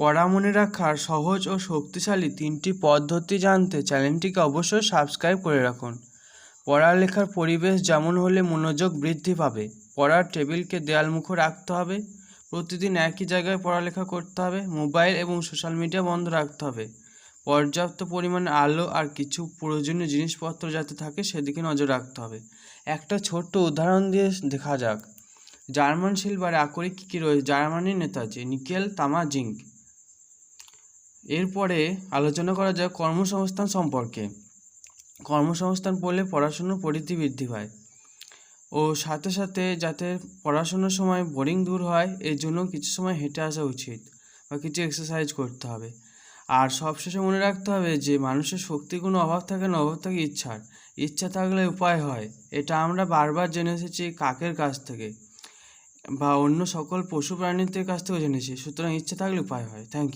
পড়া মনে রাখার সহজ ও শক্তিশালী 3টি পদ্ধতি জানতে চ্যানেলটিকে অবশ্যই সাবস্ক্রাইব করে রাখুন। পড়ালেখার পরিবেশ যেমন হলে মনোযোগ বৃদ্ধি পাবে। পড়ার টেবিলকে দেয়ালমুখো রাখতে হবে। প্রতিদিন একই জায়গায় পড়ালেখা করতে হবে। মোবাইল এবং সোশ্যাল মিডিয়া বন্ধ রাখতে হবে। পর্যাপ্ত পরিমাণে আলো আর কিছু প্রয়োজনীয় জিনিসপত্র যাতে থাকে সেদিকে নজর রাখতে হবে। একটা ছোট্ট উদাহরণ দিয়ে দেখা যাক। জার্মান সিলভারে আকরিক কী রয়েছে? জার্মানির নেতাজি, নিকেল, তামা, জিঙ্ক। এরপরে আলোচনা করা যাক কর্মসংস্থান সম্পর্কে। কর্মসংস্থান পড়লে পড়াশুনোর পরিধি বৃদ্ধি পায় ও সাথে সাথে যাতে পড়াশোনার সময় বোরিং দূর হয় এর জন্য কিছু সময় হেঁটে আসা উচিত বা কিছু এক্সারসাইজ করতে হবে। আর সবশেষে মনে রাখতে হবে যে মানুষের শক্তির কোনো অভাব থাকে না, অভাব থাকে ইচ্ছার। ইচ্ছা থাকলে উপায় হয়, এটা আমরা বারবার জেনে এসেছি কাকের কাছ থেকে বা অন্য সকল পশু প্রাণীদের কাছ থেকেও জেনেছি। সুতরাং ইচ্ছা থাকলে উপায় হয়। Thank you.